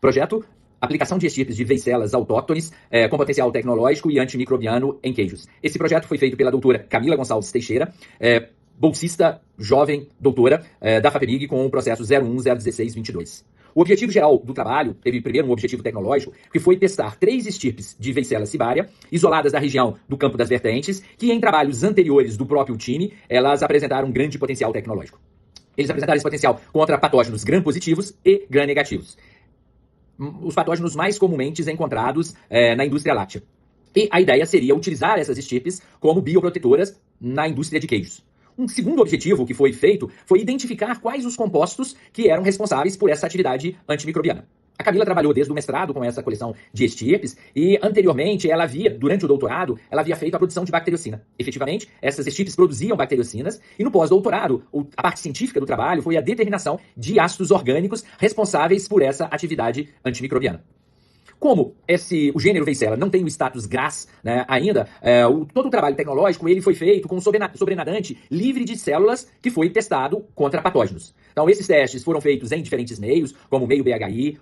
Projeto: aplicação de estirpes de veicelas autóctones com potencial tecnológico e antimicrobiano em queijos. Esse projeto foi feito pela doutora Camila Gonçalves Teixeira, bolsista, jovem, doutora da FAPEMIG com o processo 01-016-22. O objetivo geral do trabalho teve primeiro um objetivo tecnológico, que foi testar 3 estirpes de Veicella cibária, isoladas da região do Campo das Vertentes, que em trabalhos anteriores do próprio time, elas apresentaram um grande potencial tecnológico. Eles apresentaram esse potencial contra patógenos gram-positivos e gram-negativos. Os patógenos mais comumente encontrados na indústria láctea. E a ideia seria utilizar essas estirpes como bioprotetoras na indústria de queijos. Um segundo objetivo que foi feito foi identificar quais os compostos que eram responsáveis por essa atividade antimicrobiana. A Camila trabalhou desde o mestrado com essa coleção de estirpes e, anteriormente, durante o doutorado, ela havia feito a produção de bacteriocina. Efetivamente, essas estirpes produziam bacteriocinas e, no pós-doutorado, a parte científica do trabalho foi a determinação de ácidos orgânicos responsáveis por essa atividade antimicrobiana. Como o gênero Veicella não tem o status GRAS, né, ainda, todo o trabalho tecnológico ele foi feito com um sobrenadante livre de células que foi testado contra patógenos. Então, esses testes foram feitos em diferentes meios, como meio BHI,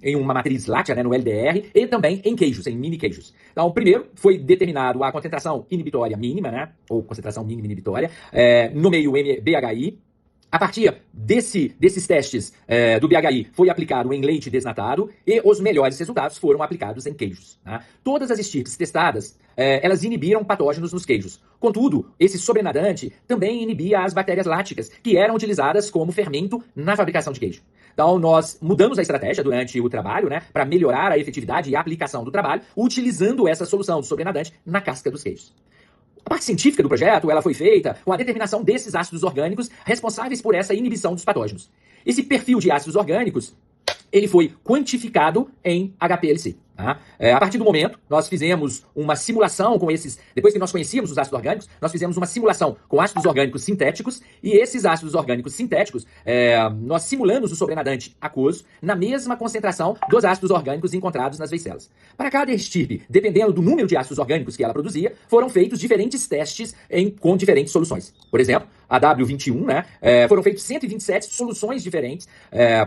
em uma matriz láctea, né, no LDR, e também em queijos, em mini queijos. Então, primeiro foi determinado a concentração inibitória mínima, né, ou concentração mínima inibitória, no meio BHI. A partir desses testes do BHI foi aplicado em leite desnatado e os melhores resultados foram aplicados em queijos. Tá? Todas as estirpes testadas, elas inibiram patógenos nos queijos. Contudo, esse sobrenadante também inibia as bactérias lácticas, que eram utilizadas como fermento na fabricação de queijo. Então, nós mudamos a estratégia durante o trabalho, né, para melhorar a efetividade e a aplicação do trabalho, utilizando essa solução do sobrenadante na casca dos queijos. A parte científica do projeto ela foi feita com a determinação desses ácidos orgânicos responsáveis por essa inibição dos patógenos. Esse perfil de ácidos orgânicos ele foi quantificado em HPLC. Tá? A partir do momento, nós fizemos uma simulação com depois que nós conhecíamos os ácidos orgânicos, nós fizemos uma simulação com ácidos orgânicos sintéticos, e esses ácidos orgânicos sintéticos, nós simulamos o sobrenadante aquoso na mesma concentração dos ácidos orgânicos encontrados nas veicelas. Para cada estirpe, dependendo do número de ácidos orgânicos que ela produzia, foram feitos diferentes testes com diferentes soluções. Por exemplo, a W21, né, foram feitos 127 soluções diferentes,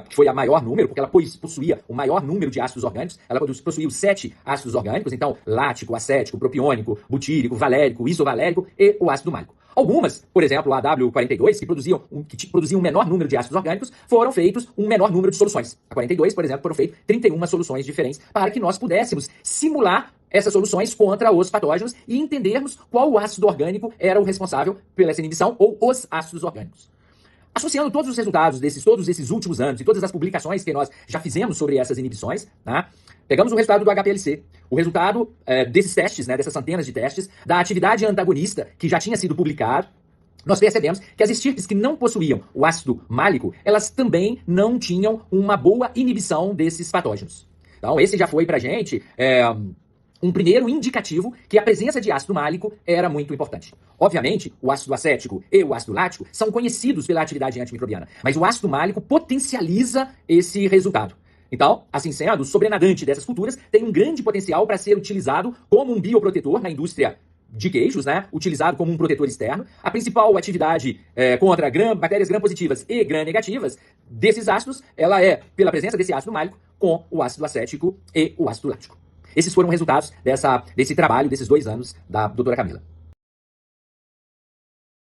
que foi a maior número, porque ela possuía o maior número de ácidos orgânicos, ela possuía os 7 ácidos orgânicos, então lático, acético, propiônico, butírico, valérico, isovalérico e o ácido málico. Algumas, por exemplo, a W42, que produziam um menor número de ácidos orgânicos, foram feitos um menor número de soluções. A 42, por exemplo, foram feitas 31 soluções diferentes para que nós pudéssemos simular essas soluções contra os patógenos e entendermos qual o ácido orgânico era o responsável pela essa inibição ou os ácidos orgânicos. Associando todos os resultados todos esses últimos anos e todas as publicações que nós já fizemos sobre essas inibições, tá? Pegamos o resultado do HPLC, o resultado desses testes, né, dessas centenas de testes, da atividade antagonista que já tinha sido publicado, nós percebemos que as estirpes que não possuíam o ácido málico, elas também não tinham uma boa inibição desses patógenos. Então esse já foi pra gente um primeiro indicativo que a presença de ácido málico era muito importante. Obviamente, o ácido acético e o ácido lático são conhecidos pela atividade antimicrobiana, mas o ácido málico potencializa esse resultado. Então, assim sendo, o sobrenadante dessas culturas tem um grande potencial para ser utilizado como um bioprotetor na indústria de queijos, né? Utilizado como um protetor externo. A principal atividade contra bactérias gram-positivas e gram-negativas desses ácidos, ela é pela presença desse ácido málico com o ácido acético e o ácido lático. Esses foram resultados desse trabalho, desses 2 anos da doutora Camila.